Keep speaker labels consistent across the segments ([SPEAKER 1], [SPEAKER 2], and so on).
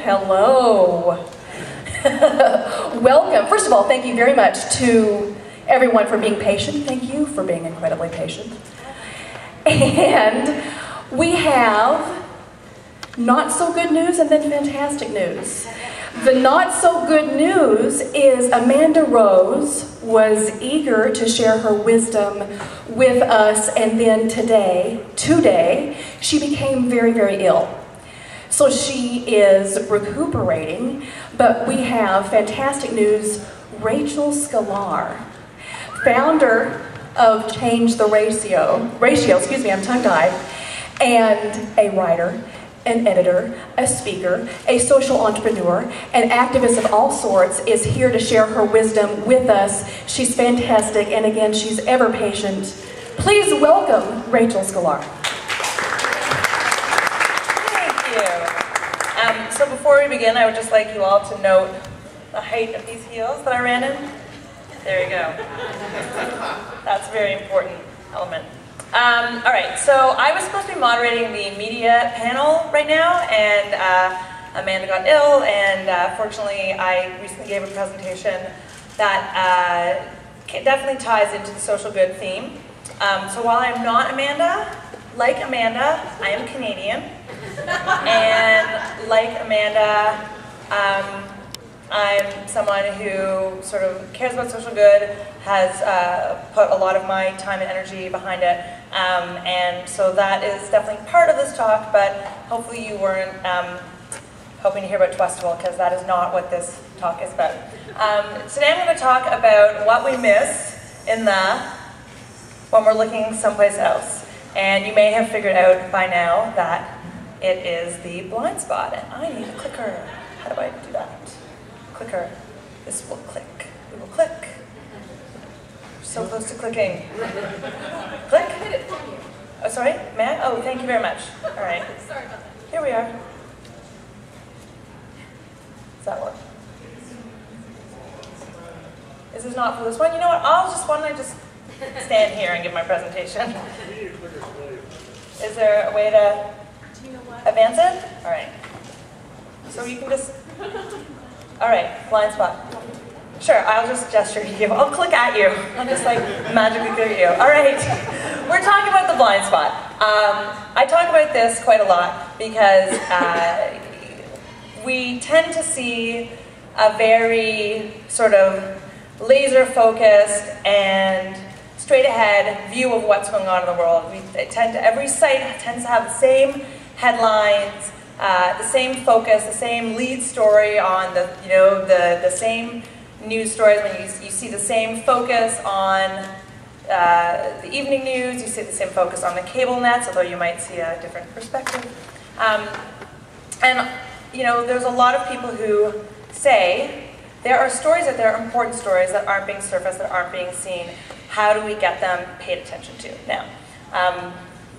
[SPEAKER 1] Hello. Welcome. First of all, thank you very much to everyone for being patient. Thank you for being incredibly patient. And we have not so good news and then fantastic news. The not so good news is Amanda Rose was eager to share her wisdom with us, and then today, she became very, very ill. So she is recuperating, but we have fantastic news. Rachel Sklar, founder of Change the Ratio, I'm tongue-tied, and a writer, an editor, a speaker, a social entrepreneur, an activist of all sorts, is here to share her wisdom with us. She's fantastic, and again, she's ever patient. Please welcome Rachel Sklar.
[SPEAKER 2] Thank you. So before we begin, I would just like you all to note the height of these heels that I ran in. There you go. That's a very important element. All right, so I was supposed to be moderating the media panel right now, and Amanda got ill, and fortunately I recently gave a presentation that definitely ties into the social good theme. So while I'm not Amanda, like Amanda, I am Canadian, and like Amanda, I'm someone who sort of cares about social good, has put a lot of my time and energy behind it, and so that is definitely part of this talk, but hopefully you weren't hoping to hear about Twestival, because that is not what this talk is about. Today I'm going to talk about what we miss when we're looking someplace else, and you may have figured out by now that it is the blind spot, and I need a clicker. How do I do that? Clicker. This will click. We will click. We're so close to clicking. Click. Oh, sorry? May I? Oh, thank you very much. All right.
[SPEAKER 3] Sorry about that.
[SPEAKER 2] Here we are. Does that work? Is this not for this one? You know what? Why don't I just stand here and give my presentation? Is there a way to advance it? All right. So you can just... All right, blind spot. Sure, I'll just gesture to you. I'll click at you. I'll just like magically click at you. All right, we're talking about the blind spot. I talk about this quite a lot because we tend to see a very sort of laser-focused and straight-ahead view of what's going on in the world. Every site tends to have the same headlines, the same focus, the same lead story on the same news stories. When you see the same focus on the evening news, you see the same focus on the cable nets, although you might see a different perspective. And there's a lot of people who say there are stories out there, important stories that aren't being surfaced, that aren't being seen. How do we get them paid attention to? Now,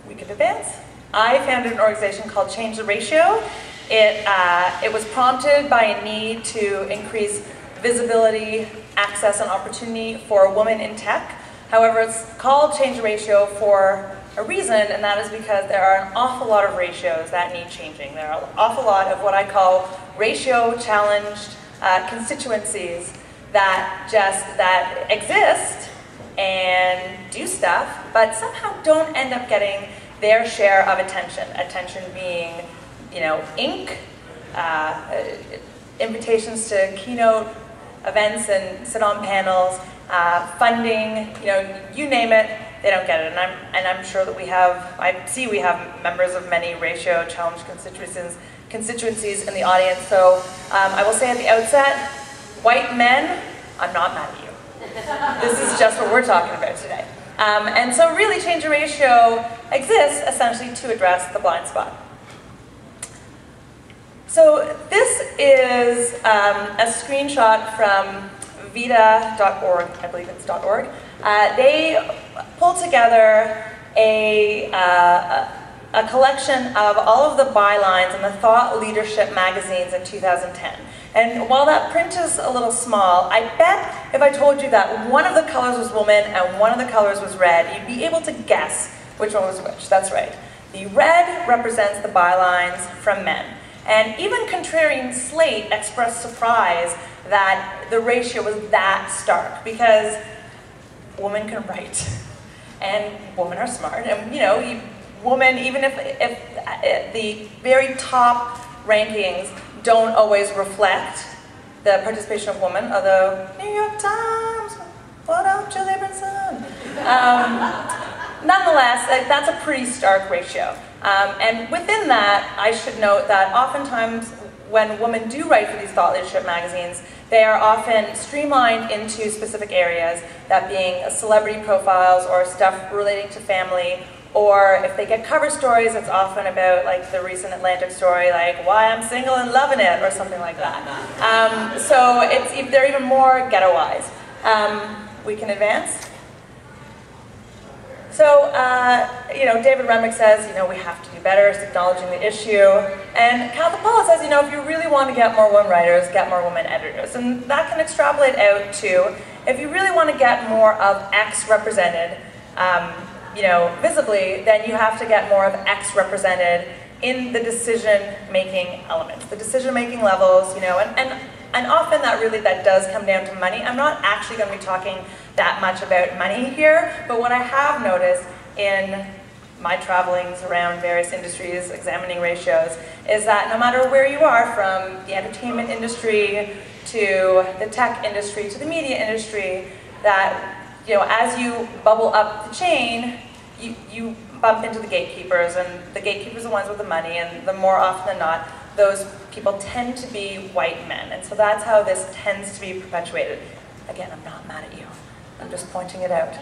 [SPEAKER 2] we could advance. I founded an organization called Change the Ratio. It was prompted by a need to increase visibility, access, and opportunity for women in tech. However, it's called Change the Ratio for a reason, and that is because there are an awful lot of ratios that need changing. There are an awful lot of what I call ratio-challenged constituencies that exist and do stuff, but somehow don't end up getting their share of attention. Attention being, ink, invitations to keynote events and sit on panels, funding, you name it, they don't get it. And I'm sure that we have members of many ratio challenged constituencies in the audience. So I will say at the outset, white men, I'm not mad at you. This is just what we're talking about today. And so really Change the Ratio exists essentially to address the blind spot. So this is a screenshot from vita.org, I believe it's .org. They pulled together a collection of all of the bylines in the Thought Leadership magazines in 2010. And while that print is a little small, I bet if I told you that one of the colors was woman and one of the colors was red, you'd be able to guess which one was which. That's right. The red represents the bylines from men. And even Contrarian Slate expressed surprise that the ratio was that stark, because women can write, and women are smart, and women, even if the very top rankings don't always reflect the participation of women, although New York Times, what up, Julie Brinson? Nonetheless, that's a pretty stark ratio. And within that, I should note that oftentimes when women do write for these thought leadership magazines, they are often streamlined into specific areas, that being celebrity profiles or stuff relating to family, or if they get cover stories, it's often about like the recent Atlantic story, like why I'm single and loving it, or something like that. So they're even more ghettoized. We can advance. So, David Remnick says, we have to do better, it's acknowledging the issue. And Cal DePaula says, if you really want to get more women writers, get more women editors. And that can extrapolate out to, if you really want to get more of X represented, visibly, then you have to get more of X represented in the decision-making elements, the decision-making levels, and often that does come down to money. I'm not actually going to be talking that much about money here, but what I have noticed in my travelings around various industries, examining ratios, is that no matter where you are, from the entertainment industry to the tech industry to the media industry, that as you bubble up the chain, you bump into the gatekeepers, and the gatekeepers are the ones with the money, and the more often than not, those people tend to be white men. And so that's how this tends to be perpetuated. Again, I'm not mad at you. I'm just pointing it out.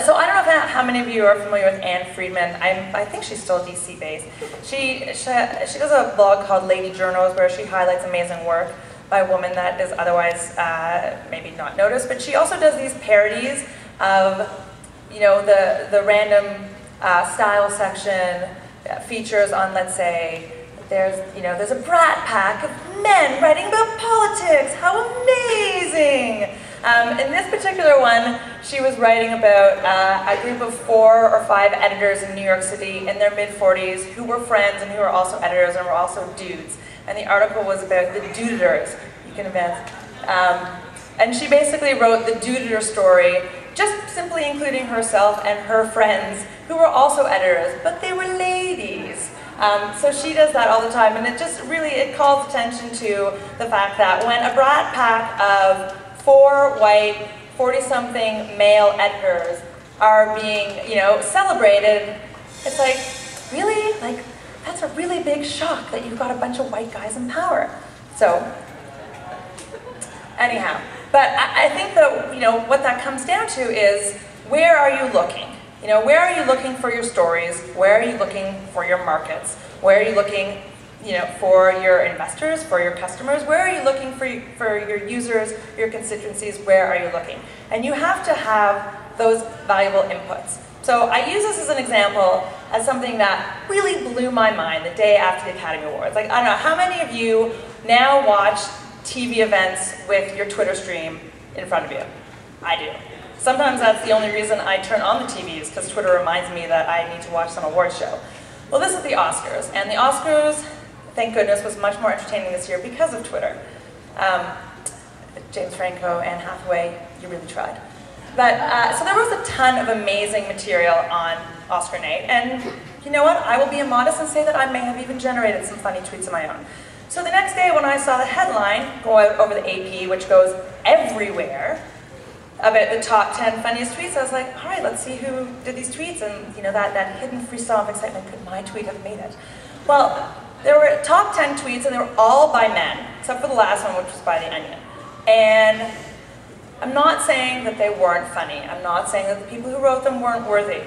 [SPEAKER 2] So I don't know how many of you are familiar with Anne Friedman. I think she's still DC based. She does a blog called Lady Journals, where she highlights amazing work by a woman that is otherwise maybe not noticed. But she also does these parodies of the random style section features on, let's say, there's a brat pack of men writing about politics. How amazing! In this particular one, she was writing about a group of 4 or 5 editors in New York City in their mid-40s who were friends and who were also editors and were also dudes. And the article was about the Duditors. You can advance. And she basically wrote the Duditor story, just simply including herself and her friends, who were also editors, but they were ladies. So she does that all the time, and it calls attention to the fact that when a brat pack of 4 white, 40-something male editors are being, celebrated, it's like, really? Like, that's a really big shock that you've got a bunch of white guys in power. So, anyhow. But I think that, what that comes down to is, where are you looking? Where are you looking for your stories? Where are you looking for your markets? Where are you looking, for your investors, for your customers? Where are you looking for your users, your constituencies? Where are you looking? And you have to have those valuable inputs. So I use this as an example as something that really blew my mind the day after the Academy Awards. Like, I don't know, how many of you now watch TV events with your Twitter stream in front of you? I do. Sometimes that's the only reason I turn on the TV, is because Twitter reminds me that I need to watch some awards show. Well, this is the Oscars, and the Oscars, thank goodness, was much more entertaining this year because of Twitter. James Franco, Anne Hathaway, you really tried. But, so there was a ton of amazing material on Oscar night, and you know what? I will be immodest and say that I may have even generated some funny tweets of my own. So the next day when I saw the headline go out over the AP, which goes everywhere, about the top 10 funniest tweets, I was like, all right, let's see who did these tweets, and that hidden freestyle of excitement, could my tweet have made it? Well, there were top 10 tweets, and they were all by men, except for the last one, which was by The Onion. And I'm not saying that they weren't funny. I'm not saying that the people who wrote them weren't worthy.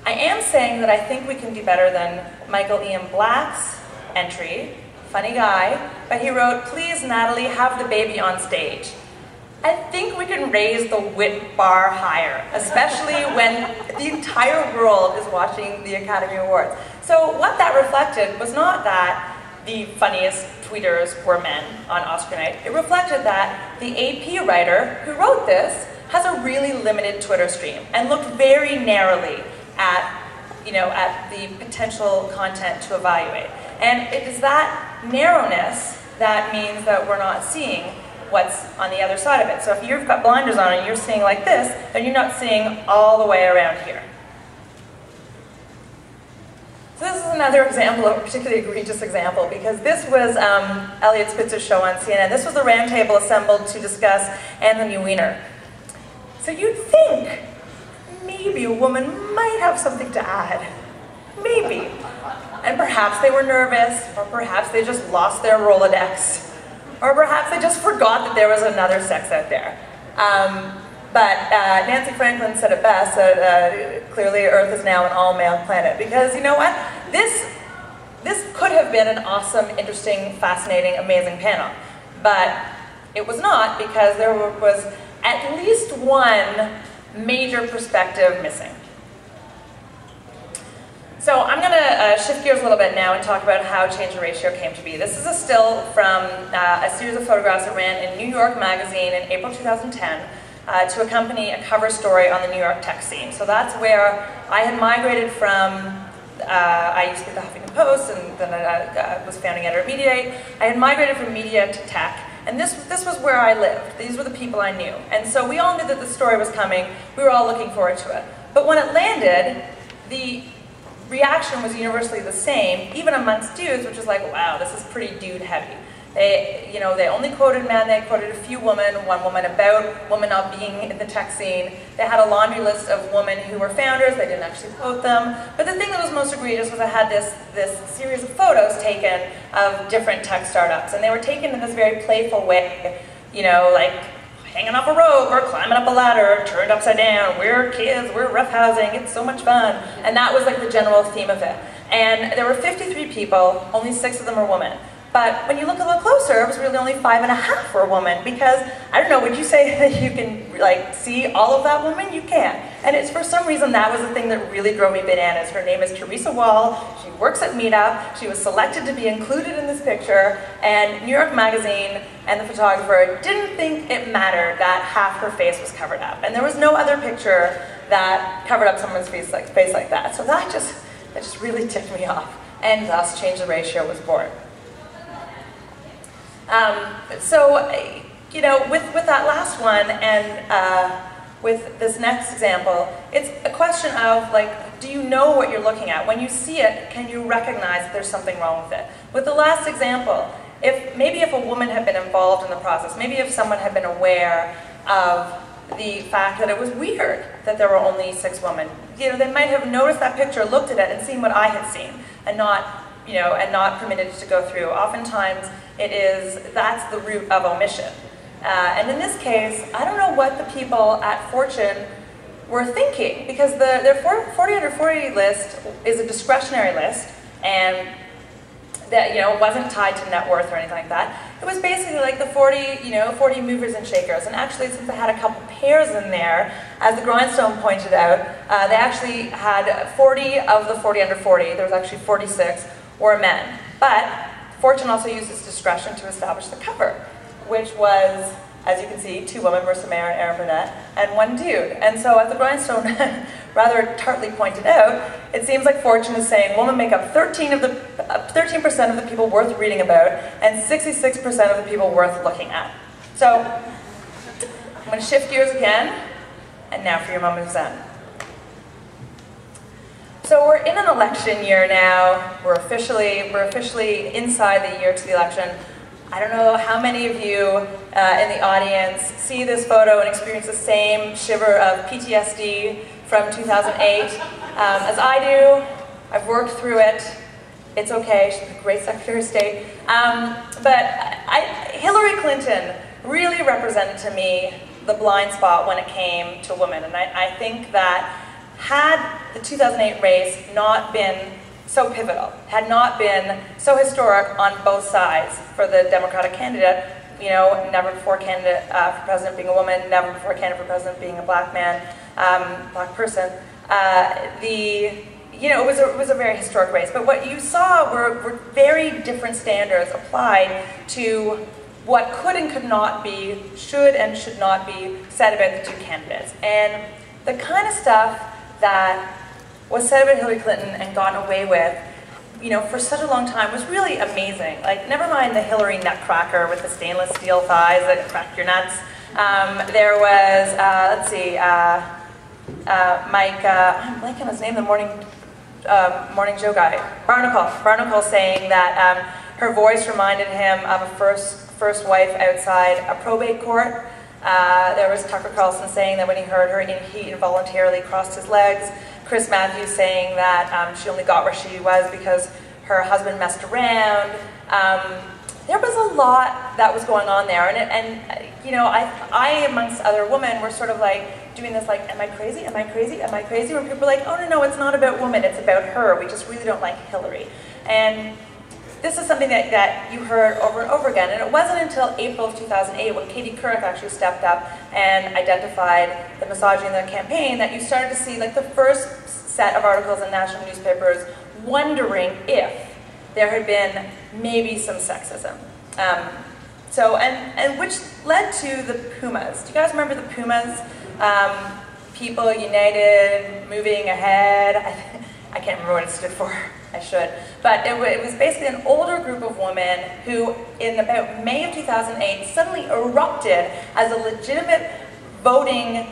[SPEAKER 2] I am saying that I think we can do better than Michael Ian Black's entry, funny guy, but he wrote, "Please, Natalie, have the baby on stage." I think we can raise the wit bar higher, especially when the entire world is watching the Academy Awards. So what that reflected was not that the funniest tweeters were men on Oscar night. It reflected that the AP writer who wrote this has a really limited Twitter stream and looked very narrowly at at the potential content to evaluate. And it is that narrowness that means that we're not seeing what's on the other side of it. So if you've got blinders on and you're seeing like this, then you're not seeing all the way around here. So this is another example, a particularly egregious example, because this was Eliot Spitzer's show on CNN. This was the roundtable assembled to discuss Anthony Weiner. So you'd think maybe a woman might have something to add. Maybe. And perhaps they were nervous, or perhaps they just lost their Rolodex, or perhaps they just forgot that there was another sex out there. But Nancy Franklin said it best, that clearly Earth is now an all-male planet. Because you know what? This could have been an awesome, interesting, fascinating, amazing panel. But it was not, because there was at least one major perspective missing. So I'm going to shift gears a little bit now and talk about how change in ratio came to be. This is a still from a series of photographs that ran in New York Magazine in April 2010 to accompany a cover story on the New York tech scene. So that's where I had migrated from, I used to be at the Huffington Post, and then I was founding editor at Mediaite. I had migrated from media to tech, and this was where I lived. These were the people I knew. And so we all knew that the story was coming. We were all looking forward to it. But when it landed, the reaction was universally the same, even amongst dudes, which is like, wow, this is pretty dude heavy. They only quoted men, they quoted a few women, one woman about women not being in the tech scene. They had a laundry list of women who were founders, they didn't actually quote them. But the thing that was most egregious was I had this series of photos taken of different tech startups, and they were taken in this very playful way, like hanging off a rope or climbing up a ladder, turned upside down, we're kids, we're roughhousing, it's so much fun. And that was like the general theme of it. And there were 53 people, only 6 of them were women. But when you look a little closer, it was really only 5.5 were women, because, I don't know, would you say that you can see all of that woman? You can't. And it's for some reason that was the thing that really drove me bananas. Her name is Teresa Wall, she works at Meetup, she was selected to be included in this picture, and New York Magazine and the photographer didn't think it mattered that half her face was covered up. And there was no other picture that covered up someone's face like that. So that just really ticked me off, and thus Change the Ratio was born. With that last one and with this next example, it's a question of do you know what you're looking at? When you see it, can you recognize that there's something wrong with it? With the last example, maybe if a woman had been involved in the process, maybe if someone had been aware of the fact that it was weird that there were only 6 women, they might have noticed that picture, looked at it, and seen what I had seen, and not permitted it to go through. Oftentimes, that's the root of omission. And in this case, I don't know what the people at Fortune were thinking, because their 40 under 40 list is a discretionary list, and that wasn't tied to net worth or anything like that. It was basically like the 40 movers and shakers. And actually, since they had a couple pairs in there, as the Grindstone pointed out, they actually had 40 of the 40 under 40. There was actually 46 were men. But Fortune also used its discretion to establish the cover, which was, as you can see, 2 women, Marissa Mayer and Erin Burnett, and 1 dude. And so, as the Grindstone rather tartly pointed out, it seems like Fortune is saying women make up 13% of the people worth reading about, and 66% of the people worth looking at. So, I'm going to shift gears again, and now for your moment of Zen. So we're in an election year now. We're officially inside the year to the election. I don't know how many of you in the audience see this photo and experience the same shiver of PTSD from 2008 as I do. I've worked through it. It's okay. She's a great Secretary of State. Hillary Clinton really represented to me the blind spot when it came to women. And I think that had the 2008 race not been so pivotal, had not been so historic on both sides for the Democratic candidate, never before candidate for president being a woman, never before candidate for president being a black man, black person, it was a very historic race. But what you saw were very different standards applied to what could and could not be, should and should not be said about the 2 candidates. And the kind of stuff that was said about Hillary Clinton and gotten away with, you know, for such a long time was really amazing. Like, never mind the Hillary nutcracker with the stainless steel thighs that crack your nuts. There was, let's see, Mike, I'm blanking on his name, the morning Joe guy, Barnacle saying that her voice reminded him of a first wife outside a probate court. There was Tucker Carlson saying that when he heard her, he involuntarily crossed his legs. Chris Matthews saying that she only got where she was because her husband messed around. There was a lot that was going on there, and you know, I amongst other women were sort of like doing this, like, am I crazy? Am I crazy? Am I crazy? Where people were like, oh no, it's not about women, it's about her. We just really don't like Hillary. And this is something that you heard over and over again, and it wasn't until April of 2008 when Katie Couric actually stepped up and identified the misogyny in the campaign that you started to see like the first set of articles in national newspapers wondering if there had been maybe some sexism. And which led to the Pumas. Do you guys remember the Pumas? People United, Moving Ahead. I can't remember what it stood for. I should. But it was basically an older group of women who, in about May of 2008, suddenly erupted as a legitimate voting,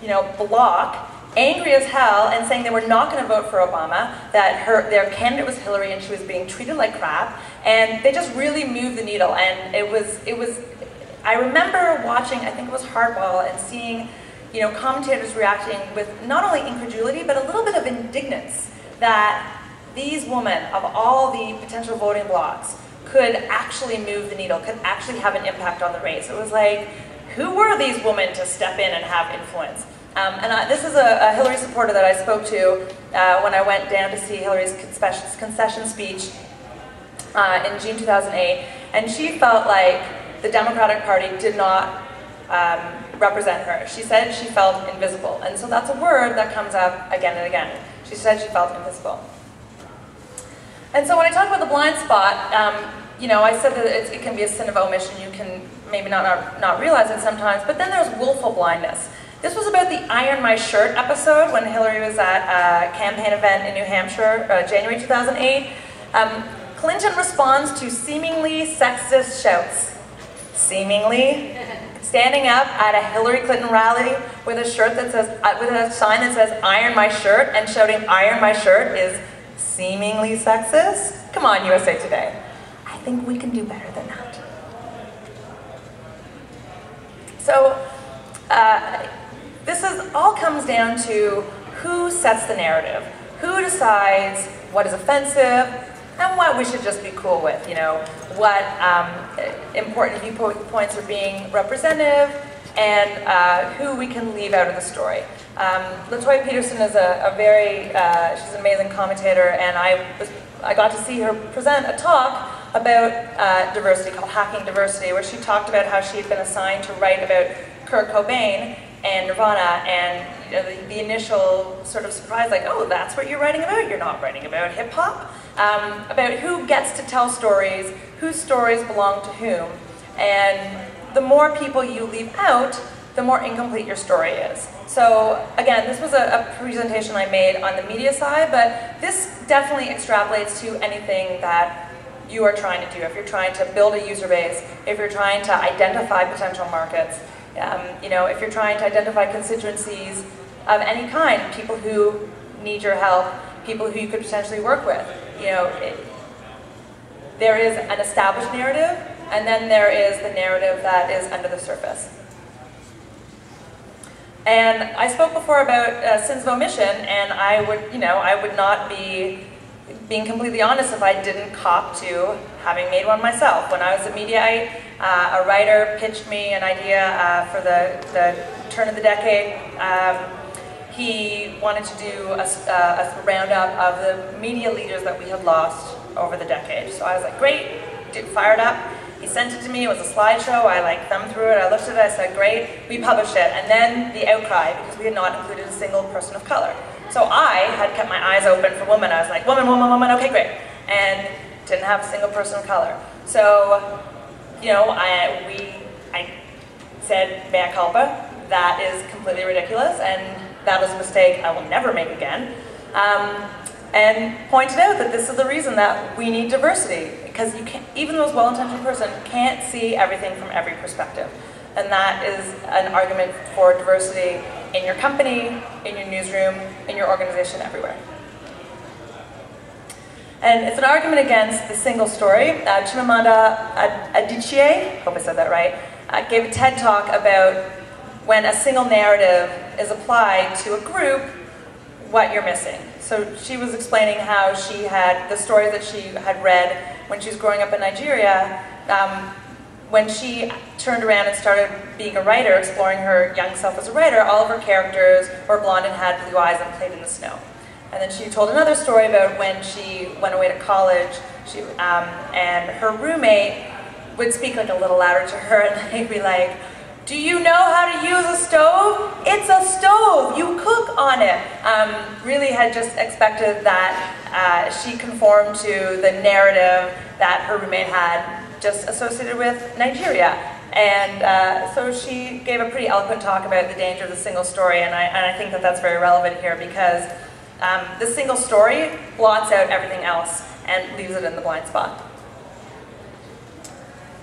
[SPEAKER 2] you know, bloc, angry as hell, and saying they were not going to vote for Obama, that their candidate was Hillary and she was being treated like crap, and they just really moved the needle. And it was. I remember watching, I think it was Hardball, and seeing, you know, commentators reacting with not only incredulity but a little bit of indignance that these women of all the potential voting blocs could actually move the needle, could actually have an impact on the race. It was like, who were these women to step in and have influence? This is a Hillary supporter that I spoke to when I went down to see Hillary's concession speech in June 2008, and she felt like the Democratic Party did not represent her. She said she felt invisible, and so that's a word that comes up again and again. She said she felt invisible. And so when I talk about the blind spot, you know, I said that it can be a sin of omission. You can maybe not realize it sometimes, but then there's willful blindness. This was about the Iron My Shirt episode when Hillary was at a campaign event in New Hampshire, January 2008. Clinton responds to seemingly sexist shouts. Seemingly. Standing up at a Hillary Clinton rally with a shirt that says, with a sign that says "Iron My Shirt" and shouting "Iron My Shirt" is seemingly sexist? Come on, USA Today. I think we can do better than that. So, this all comes down to who sets the narrative, who decides what is offensive, and what we should just be cool with, you know, what important viewpoints are being representative, and who we can leave out of the story. LaToya Peterson is she's an amazing commentator, and I got to see her present a talk about diversity called Hacking Diversity, where she talked about how she had been assigned to write about Kurt Cobain and Nirvana, and you know, the initial sort of surprise, like, oh, that's what you're writing about? You're not writing about hip-hop? About who gets to tell stories, whose stories belong to whom, and the more people you leave out, the more incomplete your story is. So again, this was a presentation I made on the media side, but this definitely extrapolates to anything that you are trying to do. If you're trying to build a user base, if you're trying to identify potential markets, you know, if you're trying to identify constituencies of any kind, people who need your help, people who you could potentially work with, you know, there is an established narrative, and then there is the narrative that is under the surface. And I spoke before about sins of omission, and I would not be being completely honest if I didn't cop to having made one myself. When I was a Mediaite, a writer pitched me an idea for the turn of the decade. He wanted to do a roundup of the media leaders that we had lost over the decade. So I was like, great, fired up. He sent it to me, it was a slideshow, I like thumbed through it, I looked at it, I said, great, we published it. And then the outcry, because we had not included a single person of color. So I had kept my eyes open for women. I was like, woman, woman, woman, okay, great. And didn't have a single person of color. So, you know, I said, mea culpa, that is completely ridiculous, and that was a mistake I will never make again. and pointed out that this is the reason that we need diversity, because you can't, even the most well-intentioned person can't see everything from every perspective. And that is an argument for diversity in your company, in your newsroom, in your organization, everywhere. And it's an argument against the single story. Chimamanda Adichie, hope I said that right, gave a TED Talk about when a single narrative is applied to a group, what you're missing. So she was explaining how she had, the story that she had read when she was growing up in Nigeria, when she turned around and started being a writer, exploring her young self as a writer, all of her characters were blonde and had blue eyes and played in the snow. And then she told another story about when she went away to college, and her roommate would speak like a little louder to her, and they'd be like, "Do you know how to use a stove? It's a stove, you cook on it." Really had just expected that she conformed to the narrative that her roommate had just associated with Nigeria. And so she gave a pretty eloquent talk about the danger of the single story, and I think that that's very relevant here, because the single story blots out everything else and leaves it in the blind spot.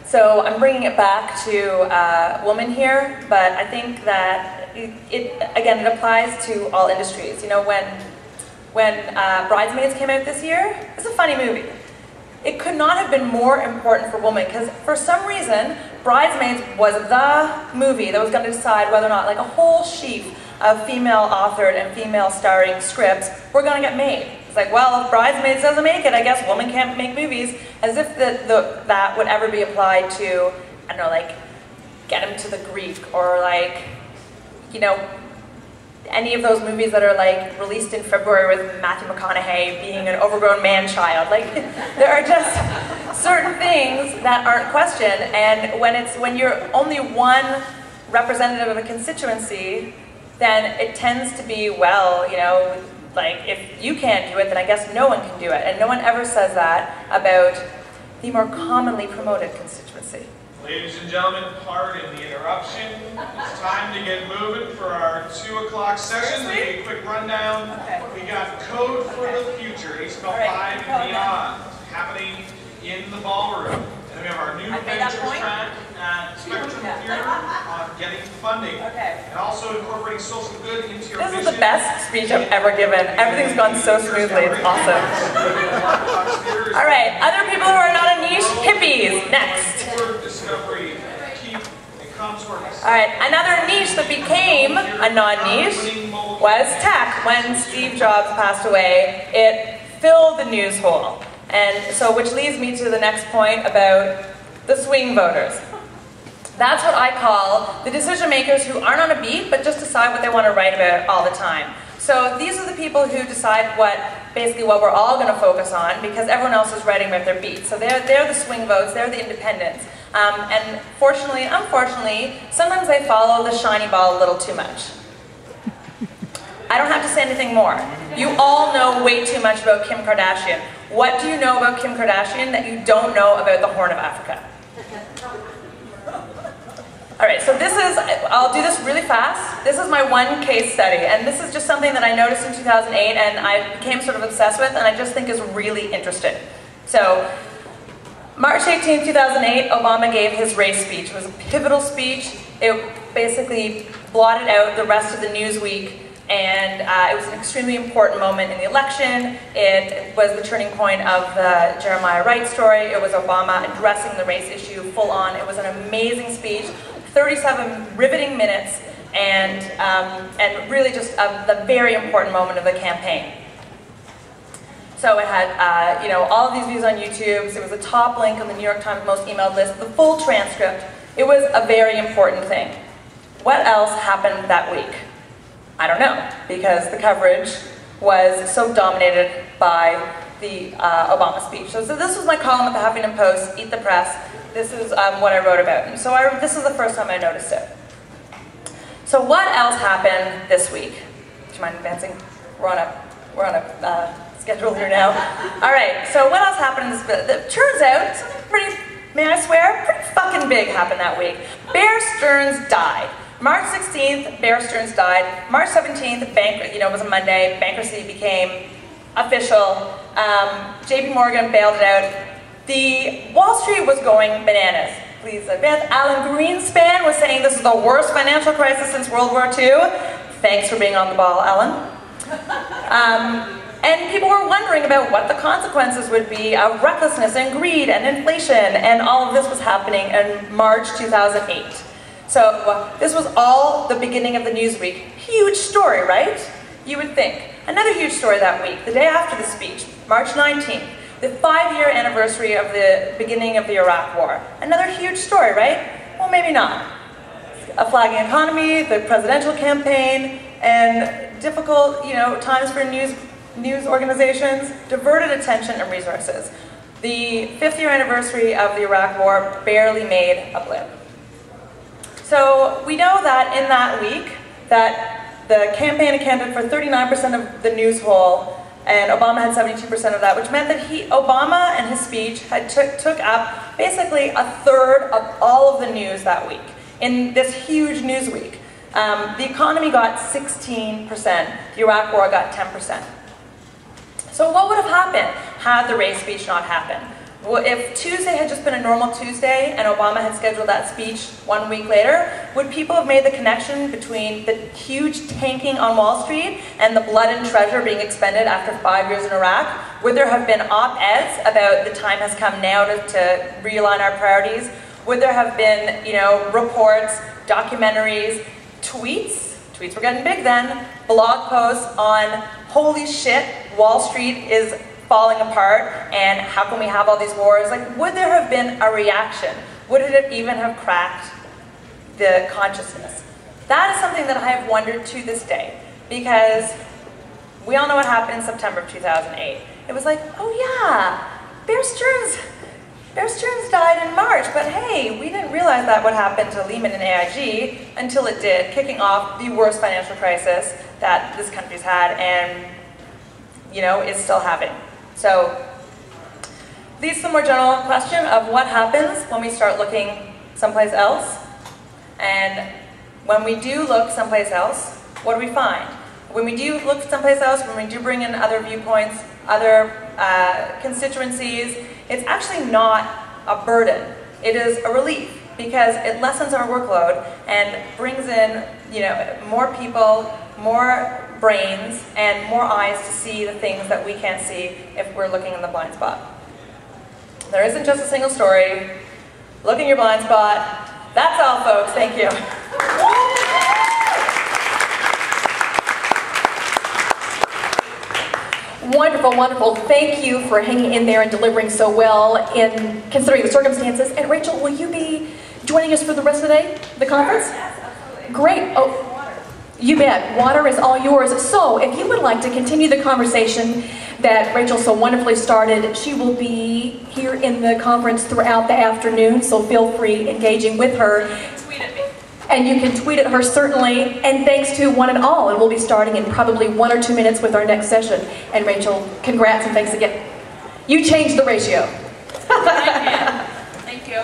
[SPEAKER 2] So I'm bringing it back to women here, but I think that again, it applies to all industries. You know, when Bridesmaids came out this year, it's a funny movie. It could not have been more important for women, because for some reason, Bridesmaids was the movie that was going to decide whether or not, like, a whole sheaf of female-authored and female-starring scripts were going to get made. It's like, well, if Bridesmaids doesn't make it, I guess women can't make movies, as if that would ever be applied to, I don't know, like, Get Him to the Greek, or, like, you know, any of those movies that are, like, released in February with Matthew McConaughey being an overgrown man-child. Like, there are just certain things that aren't questioned, and when you're only one representative of a constituency, then it tends to be, well, you know, like, if you can't do it, then I guess no one can do it. And no one ever says that about the more commonly promoted constituency.
[SPEAKER 3] Ladies and gentlemen, pardon the interruption. It's time to get moving for our 2 o'clock session. To give you a quick rundown.
[SPEAKER 2] Okay.
[SPEAKER 3] We got Code for the Future, HTML5 and beyond, happening in the ballroom. And we have our new ventures track at Spectrum Theater on getting funding.
[SPEAKER 2] Okay.
[SPEAKER 3] And also incorporating social good into your
[SPEAKER 2] This
[SPEAKER 3] mission.
[SPEAKER 2] is the best speech I've ever given. Everything's gone so smoothly. It's awesome. All right, other people who are not a niche, hippies. Next.
[SPEAKER 3] Discovery, keep, and Comsworth.
[SPEAKER 2] All right, another niche that became a non-niche was tech. When Steve Jobs passed away, it filled the news hole. And so, which leads me to the next point about the swing voters. That's what I call the decision makers who aren't on a beat, but just decide what they want to write about all the time. So these are the people who decide basically what we're all going to focus on, because everyone else is writing about their beats. So they're the swing votes, they're the independents. And fortunately and unfortunately, sometimes they follow the shiny ball a little too much. I don't have to say anything more. You all know way too much about Kim Kardashian. What do you know about Kim Kardashian that you don't know about the Horn of Africa? All right, so I'll do this really fast. This is my one case study, and this is just something that I noticed in 2008 and I became sort of obsessed with, and I just think is really interesting. So, March 18, 2008, Obama gave his race speech. It was a pivotal speech. It basically blotted out the rest of the news week, and it was an extremely important moment in the election. It was the turning point of the Jeremiah Wright story. It was Obama addressing the race issue full on. It was an amazing speech, 37 riveting minutes, and really just the very important moment of the campaign. So it had, you know, all of these views on YouTube. So it was a top link on the New York Times most emailed list, the full transcript. It was a very important thing. What else happened that week? I don't know, because the coverage was so dominated by the Obama speech. So this was my column at the Huffington Post, Eat the Press. This is what I wrote about. And so this is the first time I noticed it. So what else happened this week? Do you mind advancing? We're on a schedule here now. All right, so what else happened? It turns out, something pretty, may I swear, pretty fucking big happened that week. Bear Stearns died. March 16th, Bear Stearns died. March 17th, was a Monday, bankruptcy became official. JP Morgan bailed it out. The Wall Street was going bananas. Please advance. Alan Greenspan was saying this is the worst financial crisis since World War II. Thanks for being on the ball, Alan. And people were wondering about what the consequences would be of recklessness and greed and inflation, and all of this was happening in March 2008. So this was all the beginning of the Newsweek. Huge story, right? You would think. Another huge story that week, the day after the speech, March 19th, the 5-year anniversary of the beginning of the Iraq War. Another huge story, right? Well, maybe not. A flagging economy, the presidential campaign, and difficult, times for news organizations diverted attention and resources. The 5th year anniversary of the Iraq War barely made a blip. So we know that in that week, that the campaign accounted for 39% of the news hole, and Obama had 72% of that, which meant that Obama and his speech had took up basically a third of all of the news that week in this huge news week. The economy got 16%, the Iraq War got 10%. So what would have happened had the race speech not happened? Well, if Tuesday had just been a normal Tuesday and Obama had scheduled that speech 1 week later, would people have made the connection between the huge tanking on Wall Street and the blood and treasure being expended after 5 years in Iraq? Would there have been op-eds about the time has come now to realign our priorities? Would there have been, reports, documentaries, tweets? Tweets were getting big then. Blog posts on, holy shit, Wall Street is falling apart, and how can we have all these wars? Would there have been a reaction? Would it even have cracked the consciousness? That is something that I have wondered to this day, because we all know what happened in September of 2008. It was like, oh yeah, Bear Stearns died in March, but hey, we didn't realize that would happen to Lehman and AIG until it did, kicking off the worst financial crisis that this country's had and, is still having. So, leads to a more general question of what happens when we start looking someplace else. And when we do look someplace else, what do we find? When we do look someplace else, when we do bring in other viewpoints, other constituencies, it's actually not a burden. It is a relief, because it lessens our workload and brings in, more people, more brains, and more eyes to see the things that we can't see if we're looking in the blind spot. There isn't just a single story. Look in your blind spot. That's all, folks. Thank you.
[SPEAKER 1] Wonderful, wonderful. Thank you for hanging in there and delivering so well in considering the circumstances. And Rachel, will you be joining us for the rest of the day, the conference?
[SPEAKER 2] Yes, absolutely.
[SPEAKER 1] Great. Oh, you bet. Water is all yours. So if you would like to continue the conversation that Rachel so wonderfully started, she will be here in the conference throughout the afternoon, so feel free engaging with her.
[SPEAKER 2] Tweet at me.
[SPEAKER 1] And you can tweet at her, certainly. And thanks to one and all. And we'll be starting in probably 1 or 2 minutes with our next session. And Rachel, congrats and thanks again. You changed the ratio.
[SPEAKER 2] Thank you.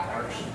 [SPEAKER 4] hours.